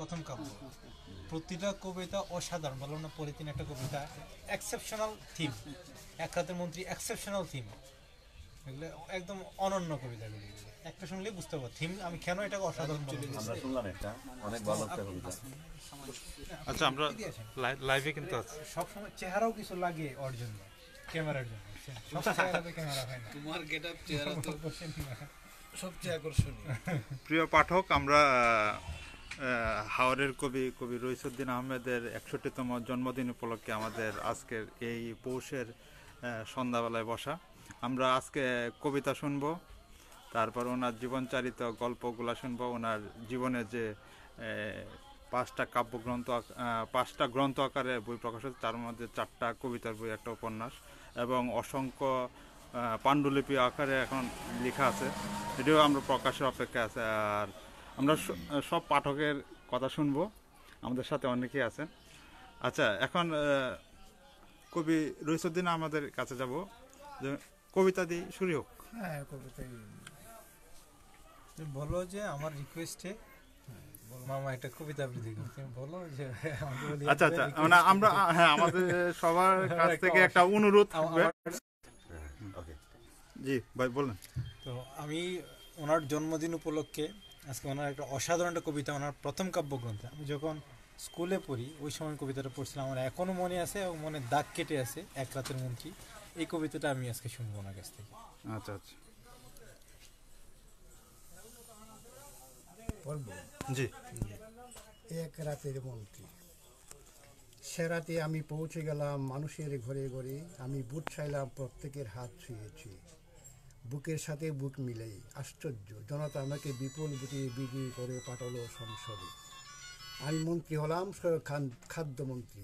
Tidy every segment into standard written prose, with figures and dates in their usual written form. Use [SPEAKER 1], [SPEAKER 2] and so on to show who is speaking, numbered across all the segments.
[SPEAKER 1] প্রথম কাব্য। প্রতিটা কবিতা অসাধারণ, বললাম না পলিথিন একটা কবিতা, এক্সেপশনাল থিম, এক রাতের মন্ত্রী এক্সেপশনাল থিম, এগুলো একদম অনন্য কবিতাগুলি, একটা শুনলেই বুঝতে পারবো থিম আমি কেন এটাকে অসাধারণ বলবো।
[SPEAKER 2] আমরা শুনলাম একটা অনেক ভালো একটা কবিতা।
[SPEAKER 3] আচ্ছা, আমরা লাইভে কিন্তু আছি।
[SPEAKER 1] সবসময় চেহারাও কিছু লাগে ওর জন্য, ক্যামেরার জন্য, সব চেহারাতে ক্যামেরা হয় না, তোমার গেটআপ চেহারা তো সবচেয়ে আকর্ষণীয়।
[SPEAKER 3] প্রিয় পাঠক, আমরা হাওরের কবি রইসুদ্দিন আহমেদের 61তম জন্মদিন উপলক্ষে আমাদের আজকের এই পৌষের সন্ধ্যাবেলায় বসা, আমরা আজকে কবিতা শুনবো, তারপর ওনার জীবনচারিত গল্পগুলা শুনবো, ওনার জীবনের যে 5টা কাব্যগ্রন্থ, 5টা গ্রন্থ আকারে বই প্রকাশ হয়েছে, তার মধ্যে 4টা কবিতার বই, একটা উপন্যাস এবং অসংখ্য পাণ্ডুলিপি আকারে এখন লেখা আছে, এটিও আমরা প্রকাশের অপেক্ষায় আছে। আর আমরা সব পাঠকের কথা শুনবো, আমাদের সাথে অনেকেই আছেন। আচ্ছা, এখন কবি রইসুদ্দিন আমাদের কাছে যাব, যে কবিতা দিয়ে শুরু হোক।
[SPEAKER 1] হ্যাঁ, কবিতাই বলো, যে আমার রিকোয়েস্টে মামা একটা কবিতা আবৃত্তি করতে বলো, যে
[SPEAKER 3] আচ্ছা আচ্ছা, মানে আমরা হ্যাঁ আমাদের সবার কাছ থেকে একটা অনুরোধ। জি ভাই বলেন।
[SPEAKER 1] তো আমি ওনার জন্মদিন উপলক্ষে আজকে ওনার একটা অসাধারণ একটা কবিতা, ওনার প্রথম কাব্যগ্রন্থ, আমি যখন স্কুলে পড়ি ওই সময় কবিতাটা পড়ছিলাম, আমার এখনও মনে আছে এবং মনে দাগ কেটে আছে, এক রাতের মন্ত্রী। এই কবিতাটা আমি আজকে শুনবো ওনার কাছ থেকে।
[SPEAKER 3] আচ্ছা আচ্ছা,
[SPEAKER 4] বলবো
[SPEAKER 3] জি।
[SPEAKER 4] এক রাতের মন্ত্রী। সে রাতে আমি পৌঁছে গেলাম মানুষের ঘরে ঘরে, আমি বুট ছাইলাম, প্রত্যেকের হাত ছুঁয়েছি, বুকের সাথে বুক মিলেই। আশ্চর্য জনতা আমাকে বিপুল বুটে বিক্রি করে পাঠালো সংসদে। আমি মন্ত্রী হলাম খাদ্যমন্ত্রী।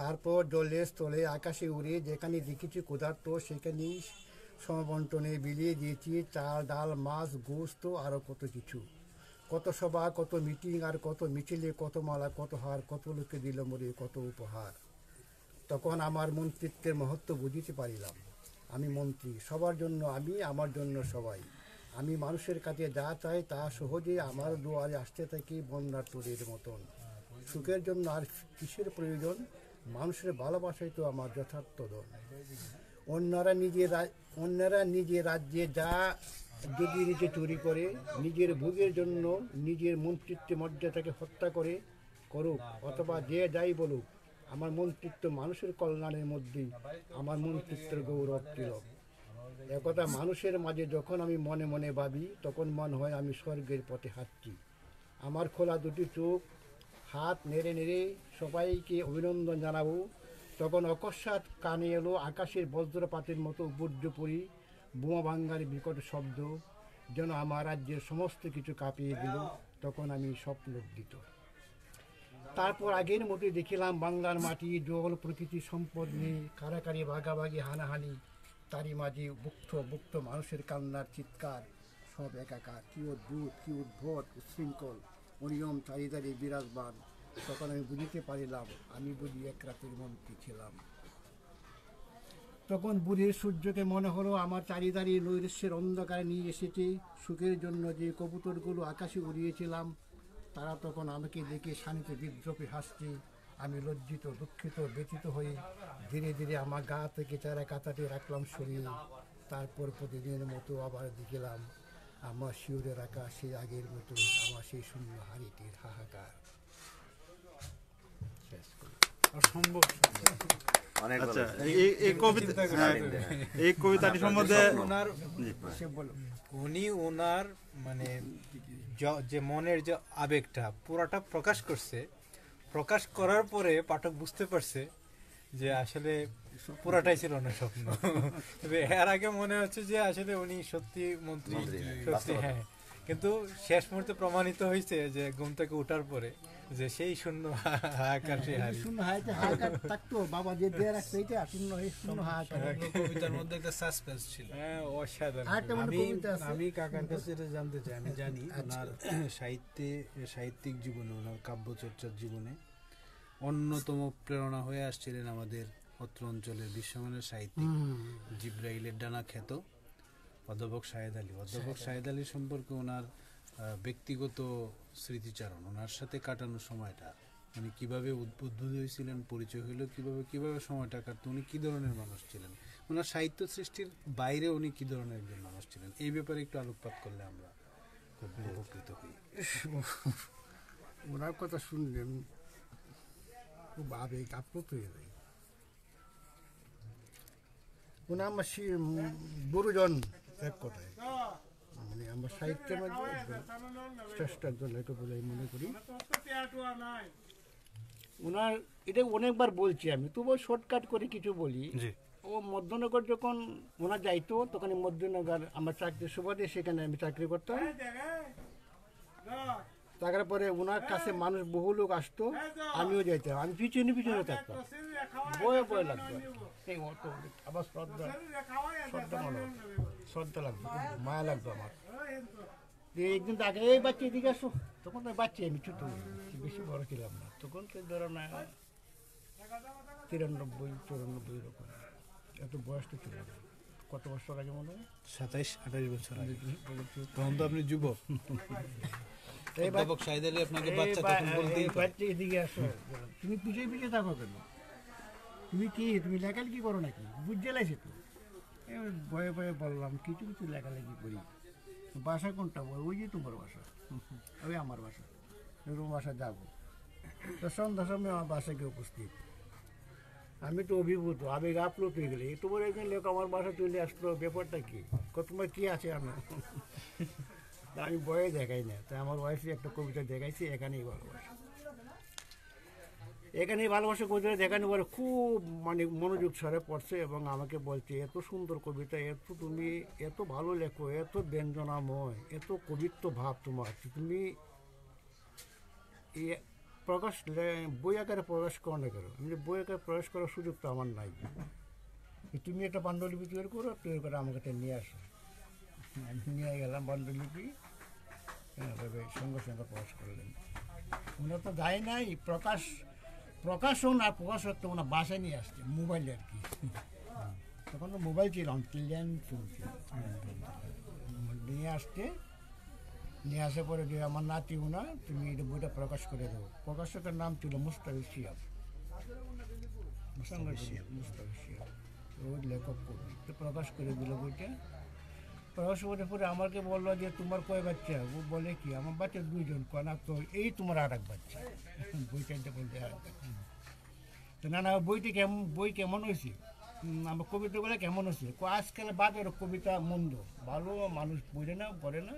[SPEAKER 4] তারপর জলের স্থলে আকাশে উড়ে যেখানে দেখেছি ক্ষুধার্ত, সেখানেই সমবন্টনে বিলিয়ে দিয়েছি চাল, ডাল, মাছ, গোস্ত, আরও কত কিছু। কত সভা, কত মিটিং, আর কত মিছিলে, কত মালা, কত হার, কত লোকে দিল মরে কত উপহার। তখন আমার মন্ত্রিত্বের মহত্ব বুঝিতে পারিলাম। আমি মন্ত্রী, সবার জন্য আমি, আমার জন্য সবাই। আমি মানুষের কাছে যা চাই তা সহজে আমার দুয়ারে আসতে থাকি বন্যার্থদের মতন। সুখের জন্য আর কিসের প্রয়োজন, মানুষের ভালোবাসাই তো আমার যথার্থ ধন। অন্যরা নিজের রাজ্যে যা যদি নিজে চুরি করে, নিজের ভোগের জন্য নিজের মন্ত্রিত্ব মর্যাদাকে হত্যা করুক, অথবা যে যাই বলুক, আমার মন্ত্রিত্ব মানুষের কল্যাণের মধ্যেই আমার মন্ত্রিত্বের গৌরব তিলক। একথা মানুষের মাঝে যখন আমি মনে মনে ভাবি, তখন মনে হয় আমি স্বর্গের পথে হাঁটছি। আমার খোলা দুটি চোখ, হাত নেড়ে নেড়ে সবাইকে অভিনন্দন জানাবো, তখন অকস্মাৎ কানে এলো আকাশের বজ্রপাতের মতো বজ্রপরি বোমা ভাঙ্গার বিকট শব্দ, যেন আমার রাজ্যের সমস্ত কিছু কাঁপিয়ে দিল। তখন আমি স্বপ্নদিত। তারপর আগের মতো দেখিলাম বাংলার মাটি, জল, প্রকৃতি, সম্পদ নিয়ে কারাকারি, ভাগাভাগি, হানাহানি, তারই মাঝে বুক্ত মানুষের কান্নার চিৎকার, সব একাকার। কি অদ্ভুত, কি উদ্ভট, উচ্ছৃঙ্খল, অনিয়ম চারিদারি বিরাজমান। তখন আমি বুঝিতে পারিলাম আমি বুঝি এক রাতের মন্ত্রী ছিলাম। তখন বুড়ির সূর্যকে মনে হলো আমার চারিদারি নৈরাশ্যের অন্ধকারে নিয়ে এসেছে। সুখের জন্য যে কবুতরগুলো আকাশে উড়িয়েছিলাম, তারা তখন আমাকে দেখে শানিতে বিদ্রোপে হাসছে। আমি লজ্জিত, দুঃখিত, ব্যথিত হয়ে ধীরে ধীরে আমার গা থেকে চারা কাতাতে রাখলাম সরিয়ে। তারপর প্রতিদিনের মতো আবার দেখিলাম আমার শিউরে রাখা সেই আগের মতো আমার সেই শূন্য হাড়িটির হাহাকার।
[SPEAKER 1] অসম্ভব।
[SPEAKER 3] আচ্ছা, এই কবিতাটি সম্বন্ধে
[SPEAKER 1] উনি ওনার মানে যে মনের যে আবেগটা পুরাটা প্রকাশ করছে, প্রকাশ করার পরে পাঠক বুঝতে পারছে যে আসলে পুরাটাই ছিল না স্বপ্ন। তবে এর আগে মনে হচ্ছে যে আসলে উনি সত্যি মন্ত্রী, সত্যি। হ্যাঁ, কিন্তু শেষ মুহূর্তে প্রমাণিত হয়েছে যে ঘুম থেকে ওঠার পরে যে সেই শূন্য হাহাকার, সেই
[SPEAKER 4] হাহাকার থাকতো বাবা যে দিয়ে রাখছে, এইটা শূন্য হাহাকার।
[SPEAKER 5] কবিতার মধ্যে একটা সাসপেন্স ছিল।
[SPEAKER 1] হ্যাঁ, অসাধারণ।
[SPEAKER 5] আমি কাকার কাছে যেটা জানতে চাই, আমি জানি ওনার সাহিত্যিক জীবনে, ওনার কাব্যচর্চার জীবনে অন্যতম প্রেরণা হয়ে আসছিলেন আমাদের অত্র অঞ্চলের বিশ্বমানের সাহিত্যিক, জিব্রাইলের ডানা খ্যাত অধ্যাপক শাহেদ আলী। অধ্যাপক শাহেদ আলী সম্পর্কে ওনার ব্যক্তিগত স্মৃতিচারণ, ওনার সাথে কাটানোর সময়টা, উনি কিভাবে উদ্বুদ্ধ হয়েছিলেন, পরিচয় হলো কিভাবে, কিভাবে সময়টা কাটতো, উনি কী ধরনের মানুষ ছিলেন, ওনার সাহিত্য সৃষ্টির বাইরে উনি কী ধরনের একজন মানুষ ছিলেন, এই ব্যাপারে একটু আলোকপাত করলে আমরা খুব উপকৃত হই।
[SPEAKER 4] ওনার কথা শুনলে আমি খুব আবেগ আপ্লুত হয়ে যাই। ওনা আমার গুরুজন এক কথায়, মানে আমার সাহিত্যের মধ্যে একজন শ্রেষ্ঠ একজন লেখক বলে আমি মনে করি। ওনার এটা অনেকবার বলছি আমি, তবুও শর্টকাট করে কিছু বলি। ও মধ্যনগর যখন ওনা যাইতো, তখন এই মধ্যনগর আমার চাকরির সুবাদে সেখানে আমি চাকরি করতাম। তারপরে ওনার কাছে মানুষ বহু লোক আসতো, আমিও যাইতাম, আমি পিছনে পিছনে থাকতাম, বয়ে বয়ে লাগতো। এই অত আবার শ্রদ্ধা লাগতো, মায়া লাগতো আমার। একদিন তাকে এই বাচ্চা এদিকে আসো, তখন তো বাচ্চা আমি ছোট, বেশি বড় ছিলাম না তখন, তো ধরো না 93-94 এরকম, এত বয়স তো ছিল না। কত বছর আগে মনে হয়
[SPEAKER 5] 27-28 বছর আগে, তখন তো আপনি যুবক। আপনাকে বাচ্চা তখন বলতেই পারে।
[SPEAKER 4] বাচ্চা এদিকে আসো, তুমি পিছিয়ে পিছিয়ে থাকো কেন, তুমি কি তুমি লেখালেখি করো নাকি, বুঝতে লাগছে তো। ভয়ে ভয়ে বললাম কিছু কিছু লেখালেখি করি। বাসা কোনটা বল, ওই যে তোমার বাসা, ওই আমার বাসা, তোমার বাসা যাবো। তো সন্ধ্যার সময় আমার বাসায় গিয়ে উপস্থিত, আমি তো অভিভূত, আবেগ আপ্লুত হয়ে গেলে, তোমার একজন লোক আমার বাসা চলে আসলো, ব্যাপারটা কি, তোমার কি আছে আনো। আমি বয়ে দেখাই না, তাই আমার ওয়াইফে একটা কবিতা দেখাইছি, এখানেই ভালোবাসা। এখানেই ভালোবাসা কবিতা দেখানো পরে খুব মানে মনোযোগ সরে পড়ছে এবং আমাকে বলছে, এত সুন্দর কবিতা, এত তুমি এত ভালো লেখো, এত ব্যঞ্জনাময়, এত কবিত্ব ভাব তোমার, তুমি প্রকাশ বই আকারে প্রকাশ করো না কেন। আমি বই আকারে প্রকাশ করার সুযোগ তো আমার নাই, তুমি একটা পাণ্ডুলিপি তৈরি করো, তৈরি করে আমার কাছে নিয়ে আসো। আমি নিয়ে গেলাম পাণ্ডুলিপি, সঙ্গে সঙ্গে প্রকাশ করলেন। ওনার তো যায় নাই প্রকাশন আর প্রকাশত্ব, ওনার বাসায় নিয়ে আসছে মোবাইলে আর কি। তখন তো মোবাইল ছিল, ল্যান্ড চলছে, নিয়ে আসছে। নিয়ে আসার পরে যে আমার নাতি ওনা, তুমি এই বইটা প্রকাশ করে দেবো। প্রকাশকের নাম ছিল মুস্তাফিজ শিহাব, মুস্তাফিজ শিহাব, ওই লেখক কবি। তো প্রকাশ করে দিল বইটা। প্রকাশ করে পরে আমাকে বললো যে তোমার কয় বাচ্চা, ও বলে কি আমার বাচ্চা 2জন, না তো এই তোমার আর এক বাচ্চা। বইটা বলতে আর এক বাচ্চা। তো না না বই কেমন হয়েছে, আমার কবিতাগুলো কেমন হয়েছে, আজকাল বাজার কবিতা মন্দ, ভালো মানুষ বোঝে না, পড়ে না।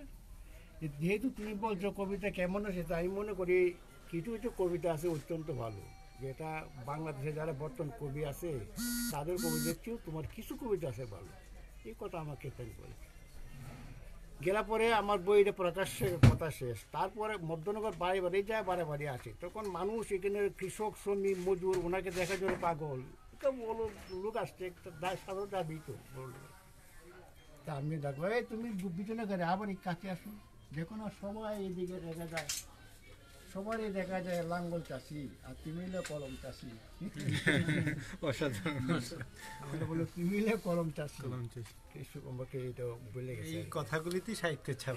[SPEAKER 4] যেহেতু তুমি বলছো কবিতা কেমন হয়েছে, তাই আমি মনে করি কিছু কিছু কবিতা আছে অত্যন্ত ভালো, যেটা বাংলাদেশে যারা বর্তমান কবি আছে তাদের কবিতার চেয়েও তোমার কিছু কবিতা আছে ভালো। এই কথা আমাকে বলে গেলা পরে আমার বইটা প্রকাশের কথা শেষ। তারপরে মধ্যনগর বাড়ি বাড়ি যায়, বারে বাড়ি আসে, তখন মানুষ এখানে কৃষক শ্রমিক মজুর ওনাকে দেখা জন্য পাগল, বলো লোক আসছে, একটা সাধারণ দাবি তো তা আমি দেখবো, এই তুমি পিছনে ঘরে আবার এই কাছে আসুন, দেখো না সবাই এদিকে দেখা যায়, সবারই দেখা যায় লাঙ্গল চাষি, আর তিমিলে কলম চাষি। আমরা বলো তিমিলে কলম চাষি, আমাকে এটা বলে গেছে।
[SPEAKER 1] এই কথাগুলিতেই সাহিত্যের ছাপ।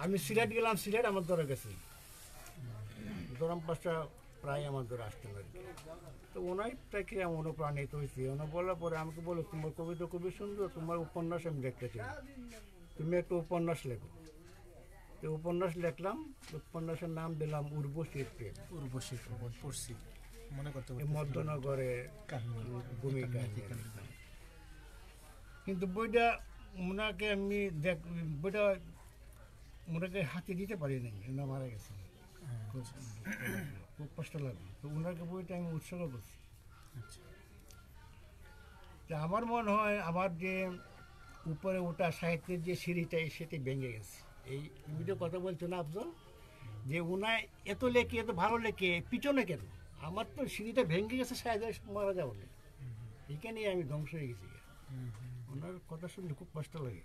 [SPEAKER 4] আমি সিলেট গেলাম, সিলেট আমার ধরে গেছে, দরাম পাশটা প্রায় আমার ধরে আসতেন আর কি। তো ওনাই থেকে অনুপ্রাণিত হয়েছি। ওনার বলার পরে আমাকে বলো, তোমার কবিতা খুবই সুন্দর, তোমার উপন্যাস আমি দেখতে চাই, তুমি একটা উপন্যাস লেখো। তো উপন্যাস লিখলাম, উপন্যাসের নাম দিলাম উর্বশীর প্রেম।
[SPEAKER 1] উর্বশীর প্রেম পড়ছি, মনে করতে
[SPEAKER 4] মধ্যনগরে ভূমিকা। কিন্তু বইটা ওনাকে আমি বইটা ওনাকে হাতে দিতে পারি নাই, ওনা মারা গেছে, খুব কষ্ট লাগে। তো ওনাকে বইটা আমি উৎসর্গ করছি। আমার মনে হয় আমার যে উপরে ওটা সাহিত্যের যে সিঁড়িটা, সেটি ভেঙে গেছে। এই ভিডিও কথা বলছো না আফজল, যে ওনায় এত লেখে, এত ভালো লেখে, পিছনে কেন, আমার তো সিঁড়িটা ভেঙে গেছে, সাহেবের মারা যাবো না, এখানেই আমি ধ্বংস হয়ে গেছি। ওনার কথা শুনলে খুব কষ্ট লাগে।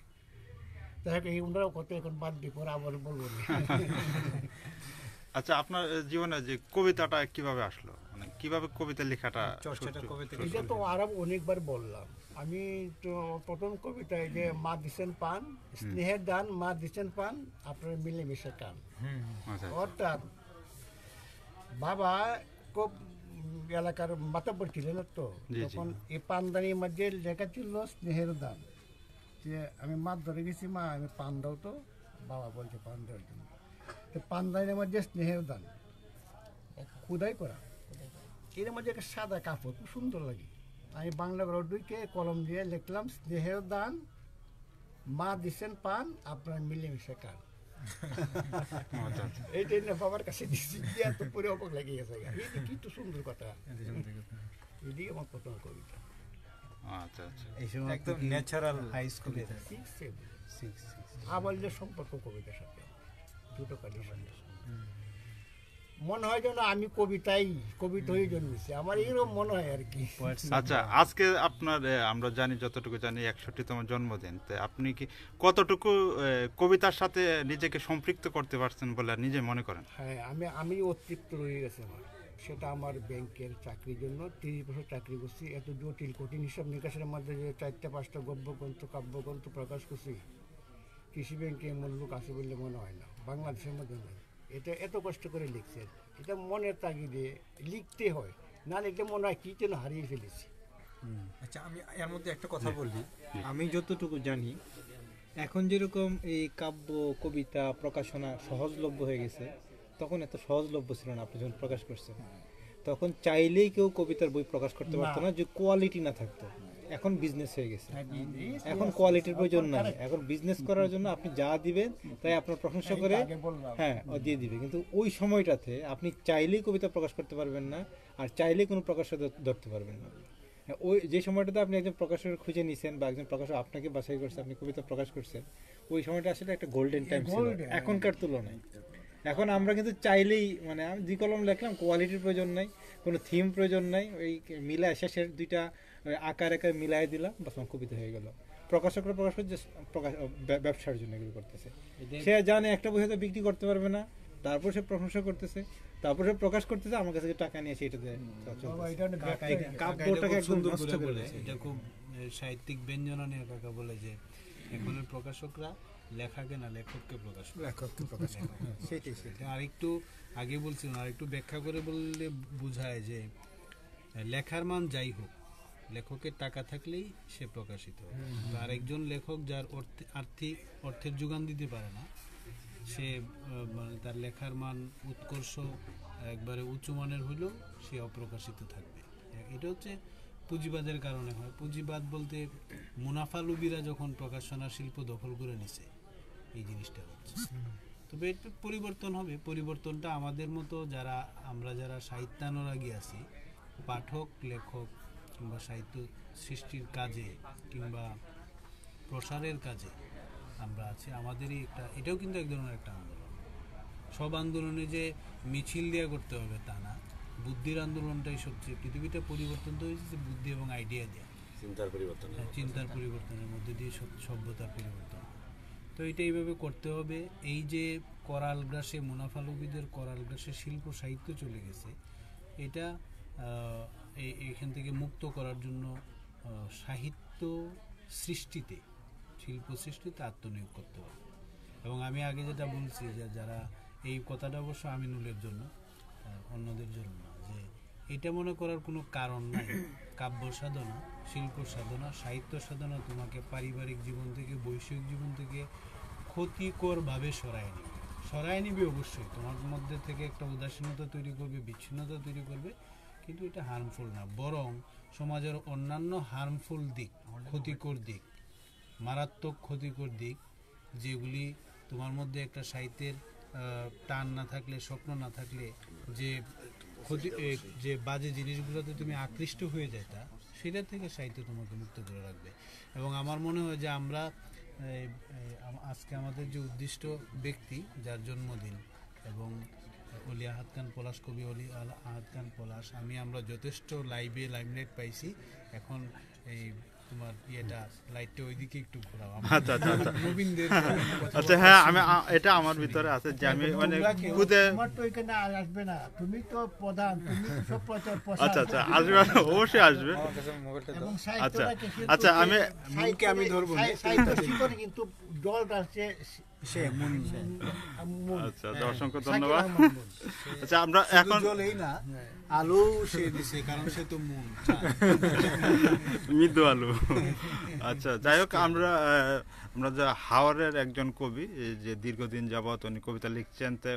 [SPEAKER 4] তাই এই ওনারাও কথা এখন বাদ দিয়ে পরে আবার বলবো না।
[SPEAKER 3] আচ্ছা, আপনার জীবনে যে কবিতাটা কিভাবে আসলো, মানে কিভাবে কবিতা লেখাটা
[SPEAKER 1] চর্চাটা
[SPEAKER 3] শুরু-
[SPEAKER 1] কবে থেকে
[SPEAKER 4] এটা তো আরো অনেকবার বললাম। আমি তো প্রথম কবিতায় যে মা দিচ্ছেন পান, স্নেহের দান মা দিচ্ছেন পান, আপনার মিলেমিশে কান।
[SPEAKER 3] আচ্ছা,
[SPEAKER 4] অর্থাৎ বাবা খুব এলাকার মাতাব্বর ছিলেন তো,
[SPEAKER 3] জি, জি।
[SPEAKER 4] তখন এই পানদানির মধ্যে লেখা ছিল স্নেহের দান, যে আমি মাছ ধরে গেছি, মা আমি পান দাও তো, বাবা বলছে পান দেওয়ার জন্য। তো পানদানির মধ্যে স্নেহের দান খুদাই করা, এর মধ্যে একটা সাদা কাপড় খুব সুন্দর লাগে। আমি বাংলা রডুইকে কলম দিয়ে লিখলাম স্নেহের দান মা দিচ্ছেন পান, আপনার মিলেমিশে কান।
[SPEAKER 3] আচ্ছা।
[SPEAKER 4] এইটাই না বাবার কাছে দিচ্ছি, দিয়া তো পুরো অবাক লেগে গেছে। এই যে কি তো সুন্দর কথা, এদিকে আমার প্রথম কবিতা।
[SPEAKER 3] আচ্ছা আচ্ছা
[SPEAKER 5] এই সময়
[SPEAKER 1] একদম ন্যাচারাল হাই স্কুলে
[SPEAKER 4] আবালদের সম্পর্ক কবিতার সাথে দুটো কন্ডিশন। মনে হয় যেন আমি কবিতা হয়ে জন্মেছি, আমার এইরকম মনে হয় আর কি।
[SPEAKER 3] আচ্ছা, আজকে আপনার আমরা জানি, যতটুকু জানি 61তম জন্মদিন, তো আপনি কি কতটুকু কবিতার সাথে নিজেকে সম্পৃক্ত করতে পারছেন বলে নিজে মনে করেন?
[SPEAKER 4] হ্যাঁ, আমি অতৃপ্ত রয়ে গেছে আমার। সেটা আমার ব্যাংকের চাকরির জন্য 30 বছর চাকরি করছি, এত জটিল কঠিন হিসাব নিকাশের মধ্যে যে 4-5টা গদ্যগ্রন্থ কাব্যগ্রন্থ প্রকাশ করছি, কৃষি ব্যাংকে এমন লোক আছে বললে মনে হয় না, বাংলাদেশের মধ্যে নেই। এটা এত কষ্ট করে লিখছে, এটা মনের তাগিদে লিখতে হয়, না লিখলে মনে হয় কী যেন হারিয়ে ফেলেছি।
[SPEAKER 1] আচ্ছা, আমি এর মধ্যে একটা কথা বলি। আমি যতটুকু জানি, এখন যেরকম এই কাব্য কবিতা প্রকাশনা সহজলভ্য হয়ে গেছে, তখন এত সহজলভ্য ছিল না। আপনি যখন প্রকাশ করছেন তখন চাইলেই কেউ কবিতার বই প্রকাশ করতে পারতো না, যে কোয়ালিটি না থাকতো। এখন বিজনেস হয়ে গেছে, এখন কোয়ালিটির প্রয়োজন নাই। এখন বিজনেস করার জন্য আপনি যা দিবেন তাই আপনার প্রশংসা করে হ্যাঁ ও দিয়ে দিবে। কিন্তু ওই সময়টাতে আপনি চাইলেই কবিতা প্রকাশ করতে পারবেন না, আর চাইলেই কোনো প্রকাশক ধরতে পারবেন না। ওই যে সময়টাতে আপনি একজন প্রকাশক খুঁজে নিয়েছেন বা একজন প্রকাশক আপনাকে বাছাই করছে, আপনি কবিতা প্রকাশ করছেন, ওই সময়টা আসলে একটা গোল্ডেন টাইম ছিল এখনকার তুলনায়। এখন আমরা কিন্তু চাইলেই, মানে আমি দুই কলম লিখলাম, কোয়ালিটির প্রয়োজন নাই, কোনো থিম প্রয়োজন নাই, ওই মিলায় শেষের দুইটা আকার মিলাই দিলাম, বাস আমার কবিতা হয়ে গেল। প্রকাশকরা প্রকাশ করছে ব্যবসার জন্য এগুলো করতেছে। সে জানে একটা বই হয়তো বিক্রি করতে পারবে না, তারপর সে প্রশংসা করতেছে, তারপর সে প্রকাশ করতেছে, আমার কাছে টাকা নিয়ে সেটা দেয়। কাব্যটাকে একদম
[SPEAKER 5] সুন্দর
[SPEAKER 1] নষ্ট
[SPEAKER 5] করে
[SPEAKER 1] করে
[SPEAKER 5] বলেছে। এটা খুব সাহিত্যিক ব্যঞ্জনা নিয়ে কাকা বলে যে এখনের প্রকাশকরা লেখাকে না লেখককে প্রকাশ করে।
[SPEAKER 1] লেখককে প্রকাশ করে। সেটাই সেটাই।
[SPEAKER 5] আরেকটু আগে বলছিলাম, আরেকটু ব্যাখ্যা করে বললে বোঝায় যে লেখার মান যাই হোক, লেখকের টাকা থাকলেই সে প্রকাশিত হয়। তো আরেকজন লেখক যার আর্থিক অর্থের যোগান দিতে পারে না, সে মানে তার লেখার মান উৎকর্ষ একবারে উঁচু মানের হইলেও সে অপ্রকাশিত থাকবে। এটা হচ্ছে পুঁজিবাদের কারণে হয়। পুঁজিবাদ বলতে মুনাফালুবিরা যখন প্রকাশনা শিল্প দখল করে নিছে, এই জিনিসটা হচ্ছে। তবে একটু পরিবর্তন হবে। পরিবর্তনটা আমাদের মতো আমরা যারা সাহিত্যানুরাগী আছি, পাঠক লেখক কিংবা সাহিত্য সৃষ্টির কাজে কিংবা প্রসারের কাজে আমরা আছি, আমাদেরই এটাও কিন্তু এক ধরনের একটা আন্দোলন। সব আন্দোলনে যে মিছিল দিয়ে করতে হবে তা না, বুদ্ধির আন্দোলনটাই সবচেয়ে, পৃথিবীটা পরিবর্তন তো হয়েছে বুদ্ধি এবং আইডিয়া দিয়ে,
[SPEAKER 2] চিন্তার পরিবর্তন।
[SPEAKER 5] চিন্তার পরিবর্তনের মধ্যে দিয়ে সভ্যতার পরিবর্তন। তো এটা এইভাবে করতে হবে। এই যে করাল গ্রাসে মুনাফালুবিদের করাল গ্রাসে শিল্প সাহিত্য চলে গেছে, এটা এখান থেকে মুক্ত করার জন্য সাহিত্য সৃষ্টিতে, শিল্প সৃষ্টিতে আত্মনিয়োগ করতে হবে। এবং আমি আগে যেটা বলছি যে যারা এই কথাটা অবশ্য আমিনুলের জন্য, অন্যদের জন্য না, যে এটা মনে করার কোনো কারণ নাই। কাব্য সাধনা, শিল্প সাধনা, সাহিত্য সাধনা তোমাকে পারিবারিক জীবন থেকে, বৈষয়িক জীবন থেকে ক্ষতিকরভাবে সরায় নিবে অবশ্যই। তোমার মধ্যে থেকে একটা উদাসীনতা তৈরি করবে, বিচ্ছিন্নতা তৈরি করবে, কিন্তু এটা হার্মফুল না। বরং সমাজের অন্যান্য হার্মফুল দিক, ক্ষতিকর দিক, মারাত্মক ক্ষতিকর দিক, যেগুলি তোমার মধ্যে একটা সাহিত্যের টান না থাকলে, স্বপ্ন না থাকলে যে বাজে জিনিসগুলোতে তুমি আকৃষ্ট হয়ে যেতা, সেটা থেকে সাহিত্য তোমাকে মুক্ত করে রাখবে। এবং আমার মনে হয় যে আমরা আজকে আমাদের যে উদ্দিষ্ট ব্যক্তি যার জন্মদিন, এবং অলি আহাদ খান পলাশ, কবি অলি আহাদ খান পলাশ, আমরা যথেষ্ট লাইমলাইট পাইছি। এখন এই তোমার ইয়েটা লাইটটা ওইদিকে একটু ঘোরাও।
[SPEAKER 3] আচ্ছা আচ্ছা আচ্ছা
[SPEAKER 5] নবীনদের
[SPEAKER 3] আচ্ছা হ্যাঁ আমি এটা আমার ভিতরে আছে যে আমি মানে খুদে
[SPEAKER 4] তোমার তো এখানে আর আসবে না, তুমি তো প্রধান, তুমি তো সব প্রচার
[SPEAKER 3] আচ্ছা আচ্ছা আসবে অবশ্যই আসবে
[SPEAKER 1] আমার কাছে মোবাইলটা দাও।
[SPEAKER 4] এবং
[SPEAKER 3] আচ্ছা
[SPEAKER 4] সাহিত্যটাকে কিন্তু
[SPEAKER 3] আচ্ছা আমি
[SPEAKER 5] মনকে আমি ধরবো না।
[SPEAKER 4] সাহিত্য শিকড়ে কিন্তু জলটা
[SPEAKER 5] সে মন
[SPEAKER 3] আচ্ছা অসংখ্য ধন্যবাদ। আচ্ছা আমরা এখন
[SPEAKER 5] জলেই না আলো সে দিছে, কারণ সে তো মন
[SPEAKER 3] মৃদু আলু। আচ্ছা যাই হোক আমরা আমরা যে হাওরের একজন কবি এই যে দীর্ঘদিন যাবৎ উনি কবিতা লিখছেন, তো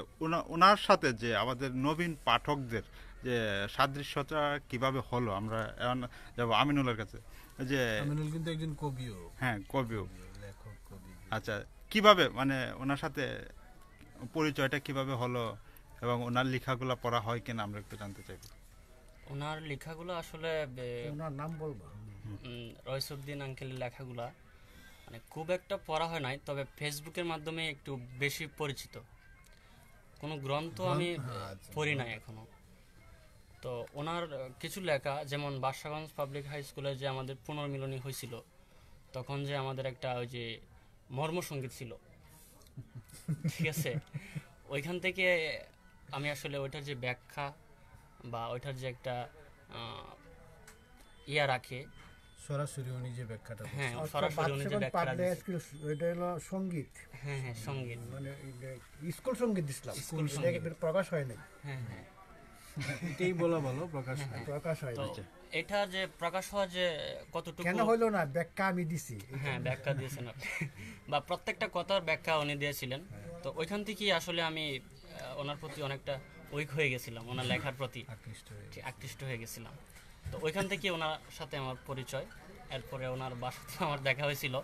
[SPEAKER 3] ওনার সাথে যে আমাদের নবীন পাঠকদের যে সাদৃশ্যতা কিভাবে হলো, আমরা এখন যাবো আমিনুলের কাছে। যে
[SPEAKER 5] আমিনুল কিন্তু একজন কবিও,
[SPEAKER 3] হ্যাঁ কবিও,
[SPEAKER 5] লেখক কবি।
[SPEAKER 3] আচ্ছা কিভাবে মানে ওনার সাথে পরিচয়টা কিভাবে হলো এবং ওনার লেখাগুলো পড়া হয় কিনা আমরা একটু জানতে চাই।
[SPEAKER 6] ওনার লেখাগুলো আসলে
[SPEAKER 4] ওনার নাম বলবা।
[SPEAKER 6] রইসউদ্দিন আঙ্কেলের লেখাগুলা মানে খুব একটা পড়া হয় নাই, তবে ফেসবুকের মাধ্যমে একটু বেশি পরিচিত। কোনো গ্রন্থ আমি পড়ি নাই এখনো। তো ওনার কিছু লেখা, যেমন বাদশাহগঞ্জ পাবলিক হাই স্কুলে যে আমাদের পুনর্মিলনী হয়েছিল, তখন যে আমাদের একটা ওই যে মর্মসঙ্গীত ছিল, ঠিক আছে, ওইখান থেকে আমি আসলে ওইটার যে ব্যাখ্যা বা ওইটার যে একটা ইয়া রাখে,
[SPEAKER 5] সরাসরি উনি যে ব্যাখ্যাটা বলছেন।
[SPEAKER 6] হ্যাঁ সরাসরি উনি যে ব্যাখ্যাটা দিয়েছে।
[SPEAKER 4] এটা হলো সঙ্গীত,
[SPEAKER 6] হ্যাঁ হ্যাঁ সঙ্গীত,
[SPEAKER 4] মানে স্কুল সঙ্গীত দিছিলাম,
[SPEAKER 6] স্কুল
[SPEAKER 4] এটা
[SPEAKER 6] সঙ্গীত।
[SPEAKER 4] কিন্তু প্রকাশ হয় নাই,
[SPEAKER 6] হ্যাঁ হ্যাঁ
[SPEAKER 5] এটাই বলা ভালো, প্রকাশ হয়।
[SPEAKER 4] প্রকাশ হয়
[SPEAKER 6] তো
[SPEAKER 4] নাই।
[SPEAKER 6] এটা যে প্রকাশ হওয়া যে কতটুকু,
[SPEAKER 4] কেন হইলো না ব্যাখ্যা আমি দিছি।
[SPEAKER 6] হ্যাঁ ব্যাখ্যা দিয়েছেন আপনি বা প্রত্যেকটা কথার ব্যাখ্যা উনি দিয়েছিলেন। তো ওইখান থেকেই আসলে আমি ওনার প্রতি অনেকটা উইক হয়ে গেছিলাম, ওনার লেখার প্রতি আকৃষ্ট হয়ে গেছিলাম। তো ওইখান থেকে ওনার সাথে আমার পরিচয়। এরপরে ওনার বাসাতে আমার দেখা হয়েছিল,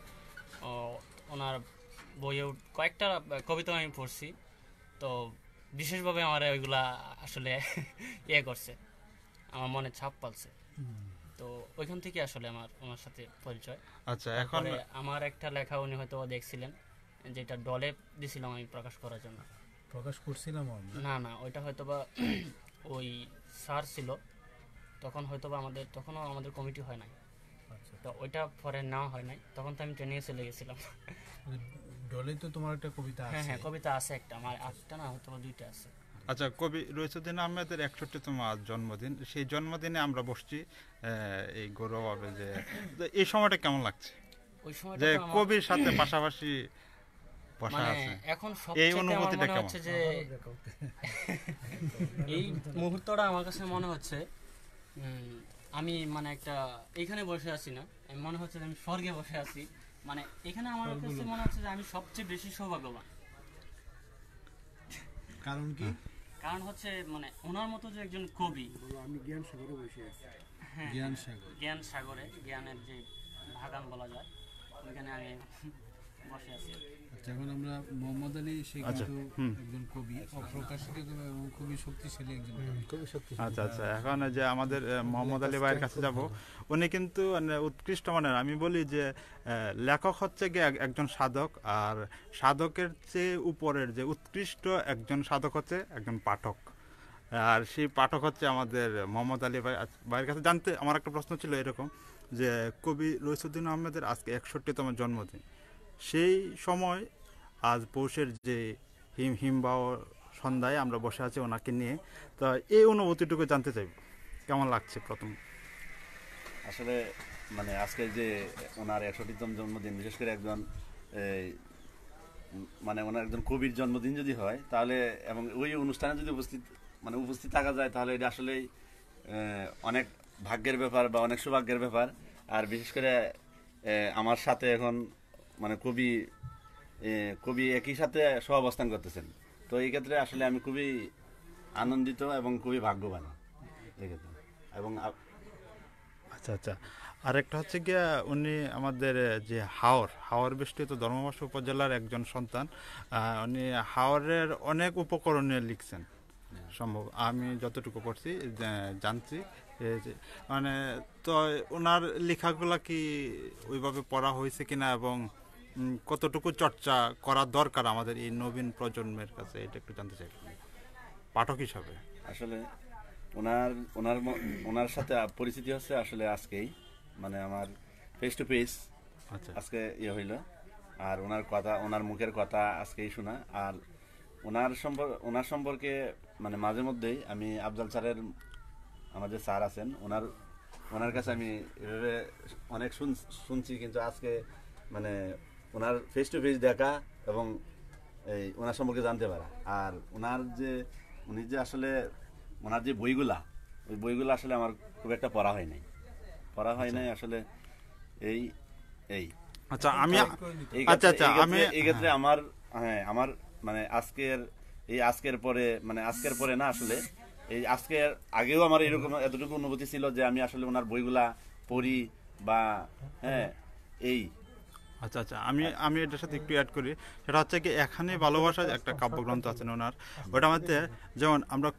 [SPEAKER 6] ওনার বইয়েও কয়েকটা কবিতা আমি পড়ছি। তো বিশেষভাবে আমার ওইগুলা আসলে ইয়ে করছে, আমার মনে ছাপ পালছে। তো ওইখান থেকে আসলে আমার ওনার সাথে পরিচয়।
[SPEAKER 3] আচ্ছা এখন
[SPEAKER 6] তারপরে আমার একটা লেখা উনি হয়তো দেখছিলেন, যেটা ডলে দিছিলাম আমি প্রকাশ করার জন্য।
[SPEAKER 5] প্রকাশ করছিলাম আমরা।
[SPEAKER 6] না না ওইটা হয়তো বা ওই স্যার ছিল তখন, হয়তো বা তখনও আমাদের কমিটি হয় নাই। তো ওইটা পরে না হয় নাই, তখন তো আমি ট্রেনিংয়ে চলে গেছিলাম।
[SPEAKER 5] ডলে তো তোমার একটা কবিতা
[SPEAKER 6] হ্যাঁ
[SPEAKER 5] আছে।
[SPEAKER 6] হ্যাঁ কবিতা আছে একটা, আমার 8টা না হয়তো বা 2টা আছে।
[SPEAKER 3] আচ্ছা কবি রইসউদ্দিন আহমেদের 61তম জন্মদিন, সেই জন্মদিনে আমরা বসছি এই গৌরব হবে যে তো এই সময়টা কেমন লাগছে
[SPEAKER 6] ওই সময়টা
[SPEAKER 3] যে
[SPEAKER 6] তো আমার-
[SPEAKER 3] কবির সাথে পাশাপাশি বসা
[SPEAKER 6] মানে
[SPEAKER 3] আছে,
[SPEAKER 6] এখন
[SPEAKER 3] এই
[SPEAKER 6] সবচেয়ে আমার
[SPEAKER 3] অনুভূতিটা
[SPEAKER 6] মনে
[SPEAKER 3] কেমন?
[SPEAKER 6] হচ্ছে যে এই মুহূর্তটা আমার কাছে মনে হচ্ছে আমি মানে একটা এইখানে বসে আছি না, আমি মনে হচ্ছে যে আমি স্বর্গে বসে আছি। মানে এখানে আমার কাছে মনে হচ্ছে যে আমি সবচেয়ে বেশি সৌভাগ্যবান।
[SPEAKER 5] কারণ কি?
[SPEAKER 6] কারণ হচ্ছে মানে ওনার মতো যে একজন কবি,
[SPEAKER 4] আমি জ্ঞান সাগরে বসে আছি।
[SPEAKER 6] হ্যাঁ
[SPEAKER 5] জ্ঞান সাগর।
[SPEAKER 6] জ্ঞান সাগরে, জ্ঞানের যে বাগান বলা যায়, ওইখানে আমি বসে আছি।
[SPEAKER 5] আচ্ছা, এখন আমরা মোহাম্মদ আলী, সে কিন্তু একজন কবি, অপ্রকাশিত কবি এবং খুবই শক্তিশালী একজন কবি।
[SPEAKER 1] খুবই শক্তি।
[SPEAKER 3] আচ্ছা আচ্ছা এখন যে আমাদের মোহাম্মদ আলী ভাইয়ের কাছে যাব, উনি কিন্তু মানে উৎকৃষ্ট মানের, আমি বলি যে লেখক হচ্ছে গিয়ে একজন সাধক, আর সাধকের চেয়ে উপরের যে উৎকৃষ্ট একজন সাধক হচ্ছে একজন পাঠক, আর সেই পাঠক হচ্ছে আমাদের মোহাম্মদ আলী ভাইয়ের কাছে। জানতে আমার একটা প্রশ্ন ছিল এরকম যে কবি রইসউদ্দিন আহমেদের আজকে 61তম জন্মদিন, সেই সময় আজ পৌষের যে হিমবাহ সন্ধ্যায় আমরা বসে আছি ওনাকে নিয়ে, তো এই অনুভূতিটুকু জানতে চাইব কেমন লাগছে প্রথম।
[SPEAKER 2] আসলে মানে আজকে যে ওনার 61তম জন্মদিন, বিশেষ করে একজন মানে ওনার একজন কবির জন্মদিন যদি হয় তাহলে, এবং ওই অনুষ্ঠানে যদি উপস্থিত থাকা যায়, তাহলে এটা আসলেই অনেক ভাগ্যের ব্যাপার বা অনেক সৌভাগ্যের ব্যাপার। আর বিশেষ করে আমার সাথে এখন মানে কবি একই সাথে সহাবস্থান করতেছেন, তো এই ক্ষেত্রে আসলে আমি খুবই আনন্দিত এবং খুবই ভাগ্যবান এক্ষেত্রে। এবং
[SPEAKER 3] আচ্ছা আচ্ছা, আরেকটা হচ্ছে গিয়া উনি আমাদের যে হাওর বেষ্টিত ধর্মবাস উপজেলার একজন সন্তান, উনি হাওরের অনেক উপকরণে লিখছেন সম্ভব, আমি যতটুকু পড়ছি জানছি মানে। তো ওনার লেখাগুলা কি ওইভাবে পড়া হয়েছে কিনা এবং কতটুকু চর্চা করা দরকার আমাদের এই নবীন প্রজন্মের কাছে, এটা একটু জানতে চাই পাঠক হিসাবে।
[SPEAKER 2] আসলে ওনার সাথে পরিচিতি হচ্ছে আসলে আজকেই, মানে আমার ফেস টু ফেস
[SPEAKER 3] আচ্ছা
[SPEAKER 2] আজকে ইয়ে হইল, আর ওনার মুখের কথা আজকেই শোনা। আর ওনার সম্পর্কে মানে মাঝে মধ্যেই আমি আফজাল স্যারের, আমাদের স্যার আছেন, ওনার কাছে আমি এভাবে অনেক শুনছি, কিন্তু আজকে মানে ওনার ফেস টু ফেস দেখা এবং এই ওনার সম্পর্কে জানতে পারা। আর উনি যে আসলে ওনার যে বইগুলা, ওই বইগুলো আসলে আমার খুব একটা পড়া হয় নাই আসলে। এই
[SPEAKER 3] আচ্ছা আমি
[SPEAKER 2] এই
[SPEAKER 3] আচ্ছা
[SPEAKER 2] ক্ষেত্রে-
[SPEAKER 3] আচ্ছা
[SPEAKER 2] এই ক্ষেত্রে-
[SPEAKER 3] আমি
[SPEAKER 2] এই ক্ষেত্রে আমার মানে আজকের পরে না আসলে, এই আজকের আগেও আমার এরকম এতটুকু অনুভূতি ছিল যে আমি আসলে ওনার বইগুলা পড়ি বা এই
[SPEAKER 3] আচ্ছা আচ্ছা আমি এটার সাথে একটু অ্যাড করি। সেটা হচ্ছে কি, এখানে ভালোবাসা একটা কাব্যগ্রন্থ আছে ওনার, ওটার মধ্যে যেমন আমরা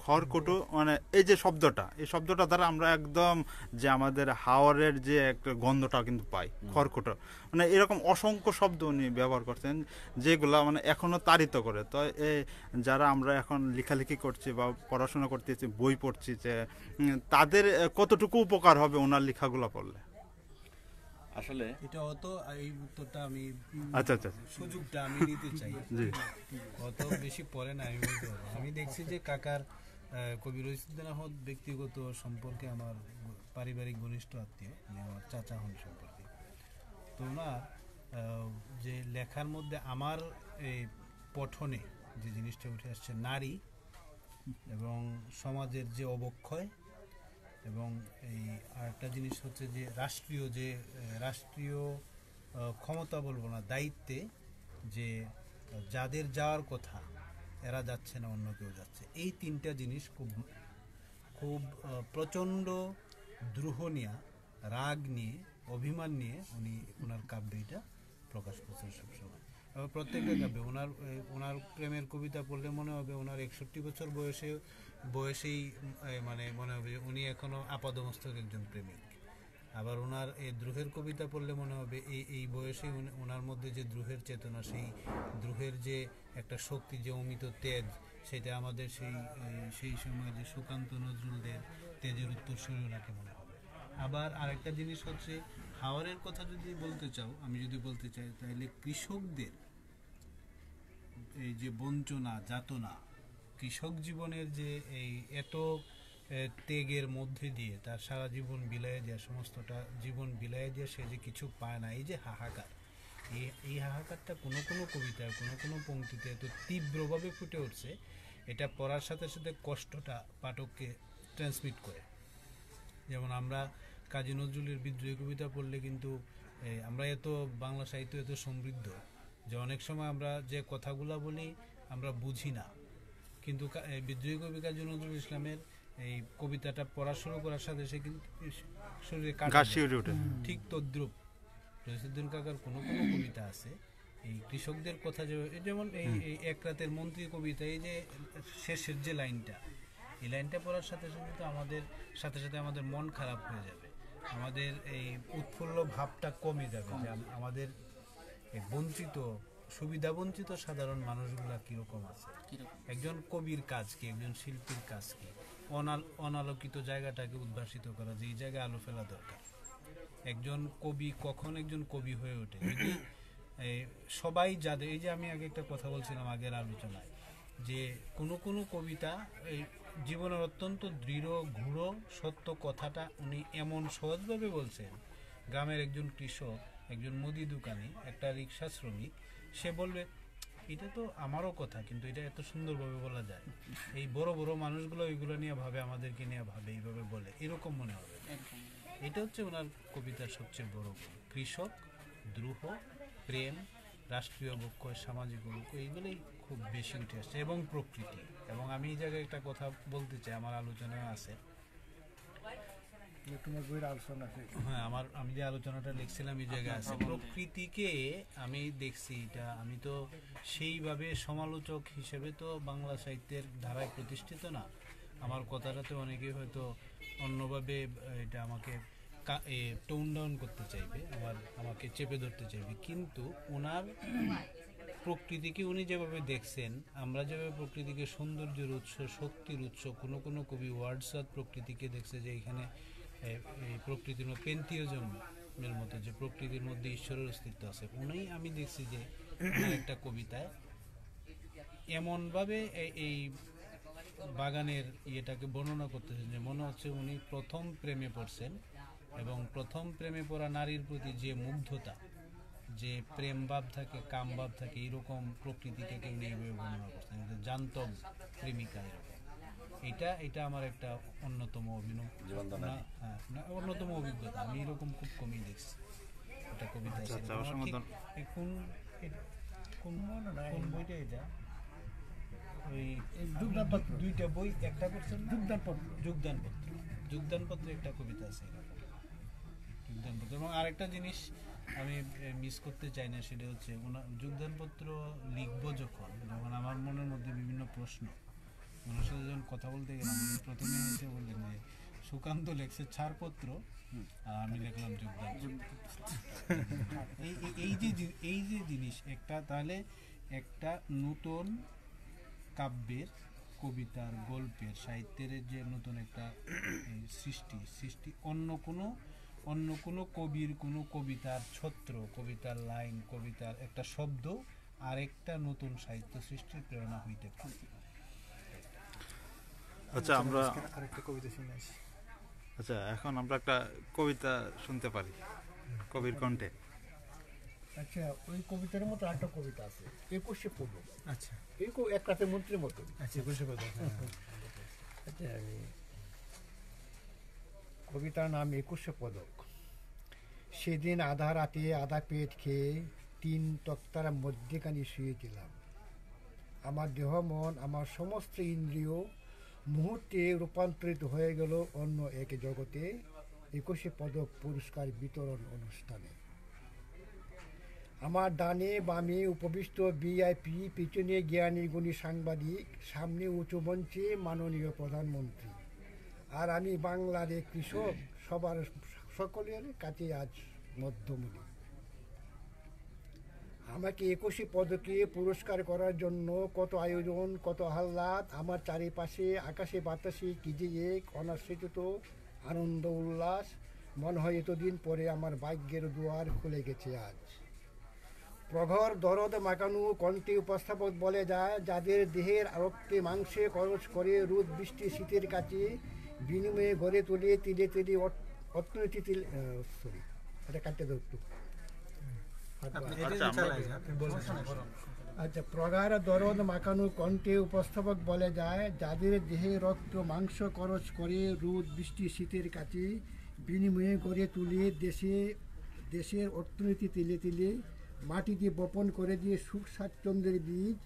[SPEAKER 3] খড়কুটো মানে এই যে এই শব্দটা দ্বারা আমরা একদম যে আমাদের হাওয়ারের যে একটা গন্ধটা কিন্তু পাই, খড়কুটো মানে এরকম অসংখ্য শব্দ উনি ব্যবহার করছেন যেগুলা মানে এখনো তাড়িত করে। তো এই যারা আমরা এখন লেখালেখি করছি বা পড়াশোনা করতেছি, বই পড়ছি, যে তাদের কতটুকু উপকার হবে ওনার লেখাগুলো পড়লে?
[SPEAKER 2] আসলে
[SPEAKER 5] এটা অত এই উত্তরটা আমি
[SPEAKER 3] আচ্ছা আচ্ছা
[SPEAKER 5] সুযোগটা আমি নিতে চাই।
[SPEAKER 3] জি
[SPEAKER 5] অত বেশি পড়ে না আমি বলতে পারবো। আমি দেখছি যে কাকার কবি রইসুদ্দিন আহমদ ব্যক্তিগত সম্পর্কে আমার পারিবারিক ঘনিষ্ঠ আত্মীয়, মানে আমার চাচা হন সম্পর্কে। তো ওনার যে লেখার মধ্যে আমার এই পঠনে যে জিনিসটা উঠে আসছে, নারী এবং সমাজের যে অবক্ষয়, এবং এই আরেকটা জিনিস হচ্ছে যে রাষ্ট্রীয় ক্ষমতা বলবো না, দায়িত্বে যে যাদের যাওয়ার কথা এরা যাচ্ছে না, অন্য কেউ যাচ্ছে। এই তিনটা জিনিস খুব প্রচণ্ড দ্রুহ নিয়ে, রাগ নিয়ে, অভিমান নিয়ে উনি ওনার কাব্যটা প্রকাশ করছেন সবসময়। এবং প্রত্যেকটা কাব্যে ওনার প্রেমের কবিতা পড়লে মনে হবে ওনার 61 বছর বয়সেই মানে মনে হবে উনি এখনো আপাদমস্তক একজন প্রেমিক। আবার ওনার এই দ্রোহের কবিতা পড়লে মনে হবে এই বয়সে ওনার মধ্যে যে দ্রোহের চেতনা, সেই দ্রোহের যে একটা শক্তি, যে অমিত তেজ, সেটা আমাদের সেই সময় যে সুকান্ত নজরুলদের তেজের উত্তরসূরি ওনাকে মনে হবে। আবার আরেকটা জিনিস হচ্ছে, হাওয়ারের কথা যদি বলতে চাও, আমি যদি বলতে চাই, তাহলে কৃষকদের এই যে বঞ্চনা, যাতনা, কৃষক জীবনের যে এই এত ত্যাগের মধ্যে দিয়ে তার সারা জীবন বিলাইয়ে দেওয়া, সমস্তটা জীবন বিলাইয়ে দিয়ে সে যে কিছু পায় না, এই যে হাহাকার, এই হাহাকারটা কোনো কবিতায়, কোনো পংক্তিতে এত তীব্রভাবে ফুটে উঠছে, এটা পড়ার সাথে সাথে কষ্টটা পাঠককে ট্রান্সমিট করে। যেমন আমরা কাজী নজরুলের বিদ্রোহী কবিতা পড়লে কিন্তু আমরা এত বাংলা সাহিত্য এত সমৃদ্ধ যে অনেক সময় আমরা যে কথাগুলো বলি আমরা বুঝি না, কিন্তু বিদ্রোহী কবি কাজী নজরুল ইসলামের এই কবিতাটা পড়া শুরু করার সাথে সে কিন্তু শরীরে
[SPEAKER 3] কাশি উঠে।
[SPEAKER 5] ঠিক তদ্রুপ রইসুদ্দিন কাকার কোনো কবিতা আছে এই কৃষকদের কথা, যেমন এই এক রাতের মন্ত্রী কবিতা, এই যে শেষের যে লাইনটা, এই লাইনটা পড়ার সাথে সাথে তো আমাদের মন খারাপ হয়ে যাবে, আমাদের এই উৎফুল্ল ভাবটা কমে যাবে, যে আমাদের বঞ্চিত, সুবিধা বঞ্চিত সাধারণ মানুষগুলা কিরকম আছে, একজন কবির কাজ কি, একজন শিল্পীর কাজ কি, অনালোকিত জায়গাটাকে উদ্ভাসিত করা, যে এই জায়গায় আলো ফেলা দরকার। একজন কবি কখন একজন কবি হয়ে ওঠে, যদি সবাই যাদের, এই যে আমি আগে একটা কথা বলছিলাম আগের আলোচনায়, যে কোনো কবিতা এই জীবনের অত্যন্ত দৃঢ় গূঢ় সত্য কথাটা উনি এমন সহজভাবে বলছেন, গ্রামের একজন কৃষক, একজন মুদি দোকানি, একটা রিক্সা শ্রমিক, সে বলবে এটা তো আমারও কথা, কিন্তু এটা এত সুন্দরভাবে বলা যায়, এই বড় বড় মানুষগুলো ওইগুলো নিয়ে ভাবে, আমাদেরকে নিয়ে ভাবে, এইভাবে বলে, এরকম মনে হবে। এটা হচ্ছে ওনার কবিতার সবচেয়ে বড় গুণ। কৃষক, দ্রোহ, প্রেম, রাষ্ট্রীয় অবক্ষয়, সামাজিক অবক্ষয়, এইগুলোই খুব বেশি উঠে আসছে, এবং প্রকৃতি। এবং আমি এই জায়গায় একটা কথা বলতে চাই, আমার আলোচনায় আছে, হ্যাঁ, আমি যে আলোচনাটা লিখছিলাম এই জায়গায় আছে, প্রকৃতিকে আমি দেখছি, এটা আমি তো সেইভাবে সমালোচক হিসেবে তো বাংলা সাহিত্যের ধারায় প্রতিষ্ঠিত না, আমার কথাটাতে অনেকেই হয়তো অন্যভাবে এটা আমাকে টোন ডাউন করতে চাইবে, আমাকে চেপে ধরতে চাইবে, কিন্তু ওনার প্রকৃতিকে উনি যেভাবে দেখছেন, আমরা যেভাবে প্রকৃতিকে সৌন্দর্যের উৎস, শক্তির উৎস, কোনো কবি ওয়ার্ডসওয়ার্থ প্রকৃতিকে দেখছে যে এখানে এই প্রকৃতির মধ্যে পেন্থিওজমের মতো যে প্রকৃতির মধ্যে ঈশ্বরের অস্তিত্ব আছে, উনি আমি দেখছি যে ওনার একটা কবিতায় এমনভাবে এই বাগানের ইয়েটাকে বর্ণনা করতেছেন যে মনে হচ্ছে উনি প্রথম প্রেমে পড়ছেন, এবং প্রথম প্রেমে পড়া নারীর প্রতি যে মুগ্ধতা, যে প্রেম ভাব থাকে, কাম ভাব থাকে, এইরকম প্রকৃতিটাকে উনি এইভাবে বর্ণনা করছেন, জান্তব প্রেমিকা এরকম। এটা আমার একটা অন্যতম অন্যতম অভিজ্ঞতা। আমি এরকম খুব কমই দেখছি। এটা কবিতা আছে। কোন বইটা এটা? ওই দুইটা বই, একটা করছেন যোগদানপত্র একটা কবিতা আছে এরকম, যোগদানপত্র। এবং আরেকটা জিনিস আমি মিস করতে চাই না, সেটা হচ্ছে যোগদানপত্র লিখবো যখন আমার মনের মধ্যে বিভিন্ন প্রশ্ন, মানুষের সাথে যখন কথা বলতে গেলাম, প্রথমে এসে বললেন যে সুকান্ত লেখছে ছাড়পত্র, আর আমি লিখলাম যোগদান। এই যে জিনিস একটা, তাহলে একটা নতুন কাব্যের, কবিতার, গল্পের, সাহিত্যের যে নতুন একটা সৃষ্টি অন্য কোনো কবির কোনো কবিতার ছত্র, কবিতার লাইন, কবিতার একটা শব্দ আরেকটা নতুন সাহিত্য সৃষ্টির প্রেরণা হইতে পারে।
[SPEAKER 3] আচ্ছা, আমরা
[SPEAKER 1] আরেকটা কবিতা শুনে আসি।
[SPEAKER 3] আচ্ছা, এখন আমরা একটা কবিতা শুনতে পারি কবির কণ্ঠে।
[SPEAKER 4] আচ্ছা, ওই কবিতার মতো একটা কবিতা আছে, 21শে পদক।
[SPEAKER 1] আচ্ছা,
[SPEAKER 4] এই এক রাতে মন্ত্রীর মতো।
[SPEAKER 1] আচ্ছা, 21শে পদক।
[SPEAKER 4] আচ্ছা, আমি কবিতার নাম 21শে পদক। সেদিন আধা রাতে আধা পেট খেয়ে 3 তক্তার মধ্যেখানে শুয়েছিলাম। আমার দেহ, মন, আমার সমস্ত ইন্দ্রিয় মুহূর্তে রূপান্তরিত হয়ে গেল অন্য এক জগতে, 21শে পদক পুরস্কার বিতরণ অনুষ্ঠানে। আমার ডানে বামে উপবিষ্ট VIP, পিছনে জ্ঞানী গুণী সাংবাদিক, সামনে উঁচু মঞ্চে মাননীয় প্রধানমন্ত্রী, আর আমি বাংলার এক কৃষক, সবার সকলের কাছে আজ মধ্যমণি। আমাকে 21শে পদকে পুরস্কার করার জন্য কত আয়োজন, কত আহ্লাদ, আমার চারিপাশে আকাশে বাতাসে কি যে এক অনাশ্রিত আনন্দ উল্লাস। মনে হয় এতদিন পরে আমার ভাগ্যের দুয়ার খুলে গেছে আজ। প্রখর দরদ মাকানু কণ্ঠে উপস্থাপক বলে যায়, যাদের দেহের রক্তে মাংসে খরচ করে রোদ বৃষ্টি শীতের কাছে বিনিময়ে গড়ে তুলে তিলে তিলে অর্থনীতি এটা কাটতে ধরতো। আচ্ছা, প্রগাঢ় দরদ মাখানো কণ্ঠে উপস্থাপক বলে যায়, যাদের দেহে রক্ত মাংস খরচ করে রোদ বৃষ্টি শীতের কাছে বিনিময়ে গড়ে তুলে দেশের অর্থনীতি তিলে তিলে মাটিতে বপন করে দিয়ে সুখ স্বাচ্ছন্দ্যের বীজ।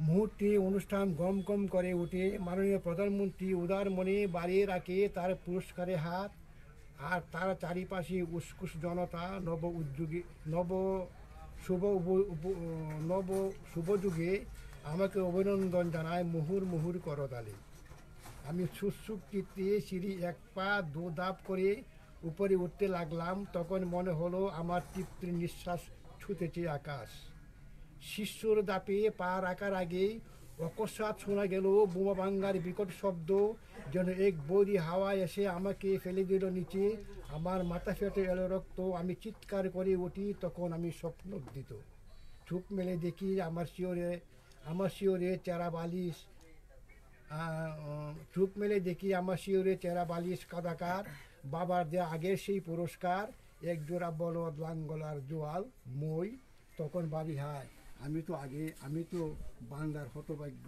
[SPEAKER 4] মুহূর্তে অনুষ্ঠান গম গম করে ওঠে। মাননীয় প্রধানমন্ত্রী উদার মনে বাড়িয়ে রাখে তার পুরস্কারে হাত, আর তার চারিপাশে উৎকুশ জনতা নব শুভ যুগে আমাকে অভিনন্দন জানায় মুহুর করতালে। আমি সুসুক চিত্তে সিঁড়ি 1 পা 2 ধাপ করে উপরে উঠতে লাগলাম। তখন মনে হলো আমার তৃপ্তির নিঃশ্বাস ছুঁতেছে আকাশ। শিষ্যর দাপে পা রাখার আগেই অকস্মাৎ শোনা গেল বোমা ভাঙ্গার বিকট শব্দ, যেন এক বৈরী হাওয়া এসে আমাকে ফেলে দিল নিচে। আমার মাথা ফেটে এলো রক্ত, আমি চিৎকার করে উঠি, তখন আমি স্বপ্নবৃত। চোখ মেলে দেখি আমার শিওরে চেরা বালিশ, চোখ মেলে দেখি আমার শিওরে চেরা বালিশ কাদাকার, বাবার দেয়া আগের সেই পুরস্কার, এক জোড়া বলদ লাঙ্গল আর জোয়াল মই। তখন ভাবি, হায়, আমি তো বাংলার হতভাগ্য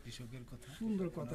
[SPEAKER 5] কৃষকের কথা
[SPEAKER 4] সুন্দর কথা।